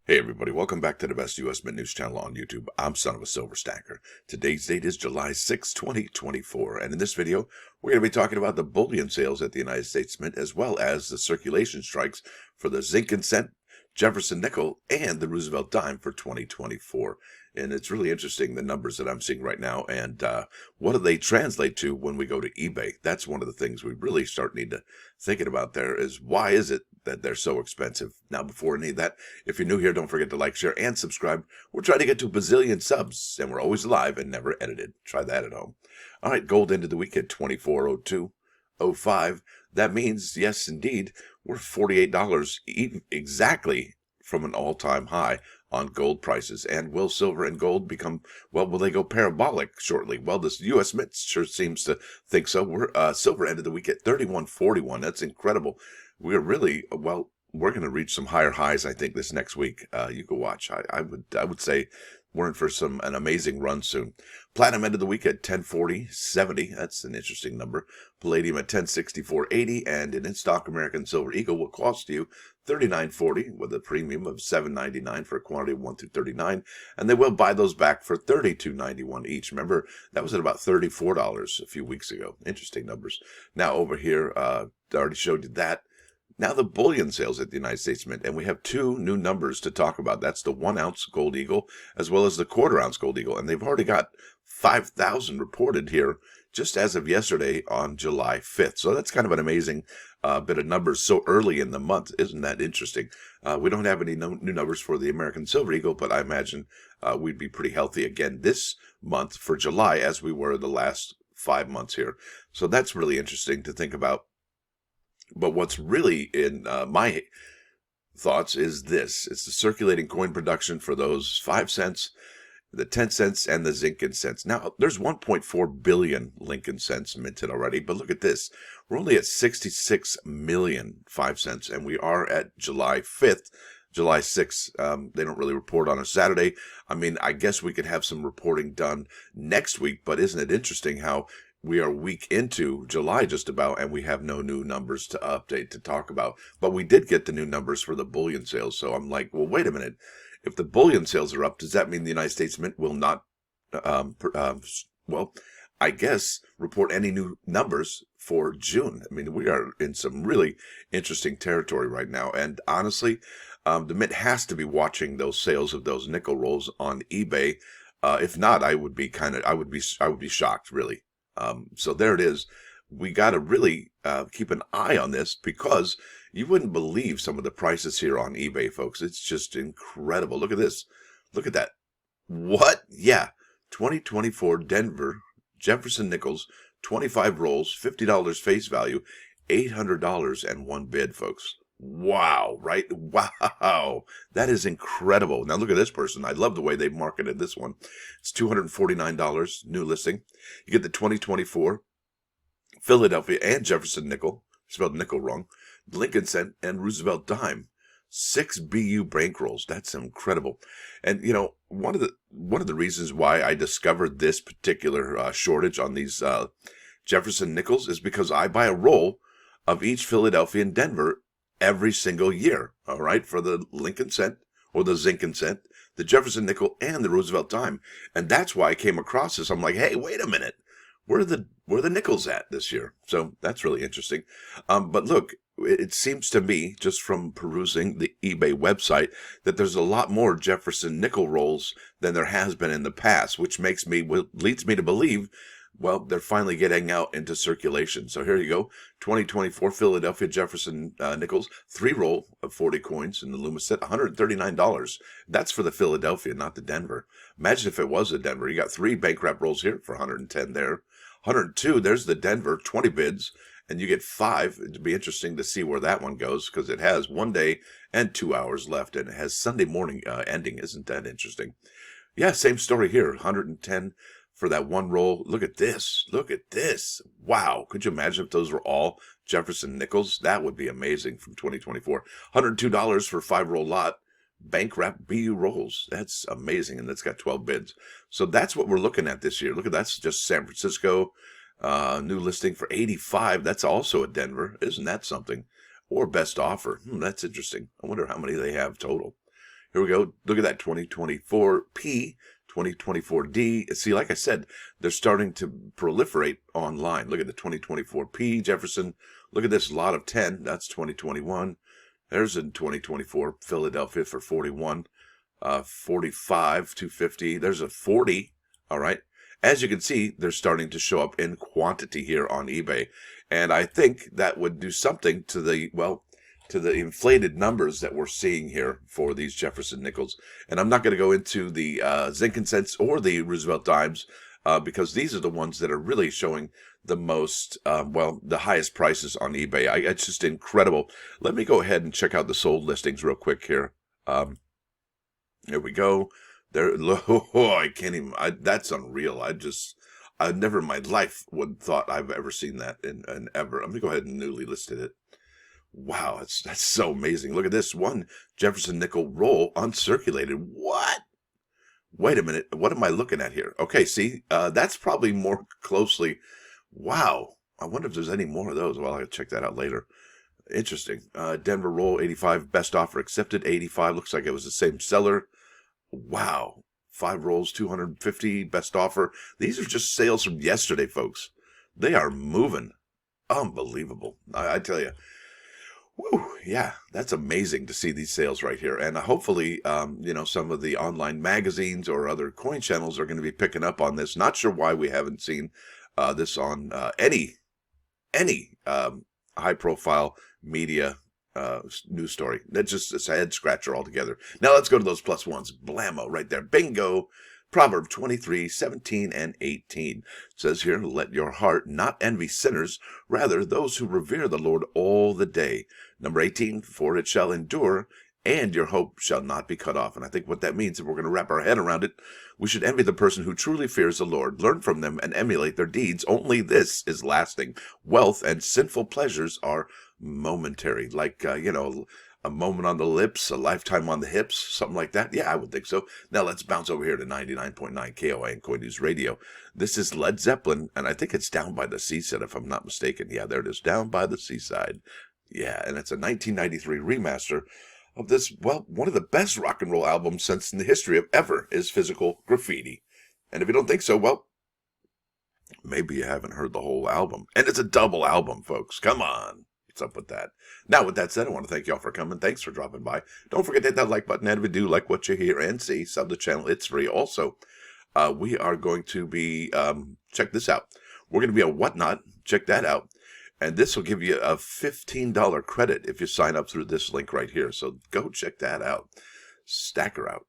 Hey everybody, welcome back to the best U.S. Mint News channel on YouTube. I'm Son of a Silver Stacker. Today's date is July 6, 2024, and in this video, we're going to be talking about the bullion sales at the United States Mint, as well as the circulation strikes for the zinc and cent, Jefferson nickel, and the Roosevelt dime for 2024. And it's really interesting, the numbers that I'm seeing right now, and what do they translate to when we go to eBay? That's one of the things we really need to thinking about there is why is it that they're so expensive? Now, before any of that, if you're new here, don't forget to like, share, and subscribe. We're trying to get to a bazillion subs, and we're always live and never edited. Try that at home. All right, gold ended the week at $24.0205. That means, yes, indeed, we're $48 exactly from an all-time high on gold prices. And will silver and gold become, well, will they go parabolic shortly? Well, this U.S. Mint sure seems to think so. Silver ended the week at $31.41. That's incredible. We're really, well, we're going to reach some higher highs, I think, this next week. You can watch. I would say we're in for an amazing run soon. Platinum ended the week at 1040.70. That's an interesting number. Palladium at 1064.80, and an in-stock American Silver Eagle will cost you $39.40 with a premium of $7.99 for a quantity of 1 through 39, and they will buy those back for $32.91 each. Remember, that was at about $34 a few weeks ago. Interesting numbers. Now over here, I already showed you that. Now the bullion sales at the United States Mint, and we have two new numbers to talk about. That's the 1 ounce gold eagle as well as the 1/4 ounce gold eagle, and they've already got 5,000 reported here just as of yesterday on July 5th. So that's kind of an amazing bit of numbers so early in the month. Isn't that interesting? We don't have any new numbers for the American Silver Eagle, but I imagine we'd be pretty healthy again this month for July as we were the last 5 months here. So that's really interesting to think about. But what's really in my thoughts is this. It's the circulating coin production for those 5 cents, the 10 cents, and the zinc and cents. Now, there's 1.4 billion Lincoln cents minted already, but look at this. We're only at 66 million 5 cents, and we are at July 5th. July 6th, they don't really report on a Saturday. I mean, I guess we could have some reporting done next week, but isn't it interesting how we are a week into July just about, and we have no new numbers to update to talk about. But we did get the new numbers for the bullion sales. So I'm like, well, wait a minute. If the bullion sales are up, does that mean the United States Mint will not, well, I guess, report any new numbers for June? I mean, we are in some really interesting territory right now. And honestly, the Mint has to be watching those sales of those nickel rolls on eBay. If not, I would be shocked, really. So there it is. We got to really keep an eye on this because you wouldn't believe some of the prices here on eBay, folks. It's just incredible. Look at this. Look at that. What? Yeah. 2024 Denver Jefferson nickels, 25 rolls, $50 face value, $800 and one bid, folks. Wow, right? Wow. That is incredible. Now look at this person. I love the way they marketed this one. It's $249, new listing. You get the 2024 Philadelphia and Jefferson nickel, spelled nickel wrong, Lincoln cent, and Roosevelt dime. 6 BU bankrolls. That's incredible. And you know, one of the reasons why I discovered this particular shortage on these Jefferson nickels is because I buy a roll of each Philadelphia and Denver every single year, all right, for the Lincoln cent or the zinc and cent, the Jefferson nickel, and the Roosevelt dime. And that's why I came across this. I'm like, hey, wait a minute. Where are the nickels at this year? So that's really interesting. But look, it seems to me, just from perusing the eBay website, that there's a lot more Jefferson nickel rolls than there has been in the past, which leads me to believe, well, they're finally getting out into circulation. So here you go. 2024 Philadelphia Jefferson nickels, 3 roll of 40 coins in the Luma set, $139. That's for the Philadelphia, not the Denver. Imagine if it was a Denver. You got 3 bank wrap rolls here for 110 there. 102, there's the Denver, 20 bids, and you get 5. It'd be interesting to see where that one goes because it has 1 day and 2 hours left, and it has Sunday morning ending. Isn't that interesting? Yeah, same story here. 110 for that 1 roll. Look at this. Look at this. Wow. Could you imagine if those were all Jefferson nickels? That would be amazing from 2024. $102 for a 5-roll lot. Bank wrap BU rolls. That's amazing. And that's got 12 bids. So that's what we're looking at this year. Look at that's just San Francisco. New listing for 85. That's also a Denver. Isn't that something? Or best offer. That's interesting. I wonder how many they have total. Here we go. Look at that 2024P, 2024D. See, like I said, they're starting to proliferate online. Look at the 2024P Jefferson. Look at this lot of 10. That's 2021. There's in 2024 Philadelphia for 41. 45, 250. There's a 40. All right. As you can see, they're starting to show up in quantity here on eBay. And I think that would do something to the, well, to the inflated numbers that we're seeing here for these Jefferson nickels. And I'm not going to go into the zinc and cents or the Roosevelt dimes because these are the ones that are really showing the most, well, the highest prices on eBay. It's just incredible. Let me go ahead and check out the sold listings real quick here. Here we go. There, oh, I can't even. That's unreal. I never in my life would thought I've ever seen that in ever. I'm gonna go ahead and newly listed it. Wow, that's so amazing. Look at this one Jefferson nickel roll uncirculated. What? Wait a minute. What am I looking at here? Okay, see, that's probably more closely. Wow. I wonder if there's any more of those. Well, I'll check that out later. Interesting. Denver roll 85, best offer accepted 85. Looks like it was the same seller. Wow. 5 rolls, 250, best offer. These are just sales from yesterday, folks. They are moving. Unbelievable. I tell you. Woo, yeah, that's amazing to see these sales right here. And hopefully, you know, some of the online magazines or other coin channels are going to be picking up on this. Not sure why we haven't seen this on any high-profile media news story. That's just a head scratcher altogether. Now let's go to those plus ones. Blammo right there. Bingo. Proverb 23, 17, and 18 says here, let your heart not envy sinners, rather those who revere the Lord all the day. Number 18, for it shall endure, and your hope shall not be cut off. And I think what that means, if we're going to wrap our head around it, we should envy the person who truly fears the Lord, learn from them, and emulate their deeds. Only this is lasting. Wealth and sinful pleasures are momentary, like, you know, a moment on the lips, a lifetime on the hips, something like that. Yeah, I would think so. Now let's bounce over here to 99.9 KOA and Coin News Radio. This is Led Zeppelin, and I think it's Down by the Seaside, if I'm not mistaken. Yeah, there it is, Down by the Seaside. Yeah, and it's a 1993 remaster of this, well, one of the best rock and roll albums since in the history of ever is Physical Graffiti. And if you don't think so, well, maybe you haven't heard the whole album. And it's a double album, folks. Come on. What's up with that? Now, with that said, I want to thank y'all for coming. Thanks for dropping by. Don't forget to hit that like button. And if you do like what you hear and see, sub the channel. It's free. Also, we are going to be, check this out. We're going to be a Whatnot. Check that out. And this will give you a $15 credit if you sign up through this link right here. So go check that out. Stacker out.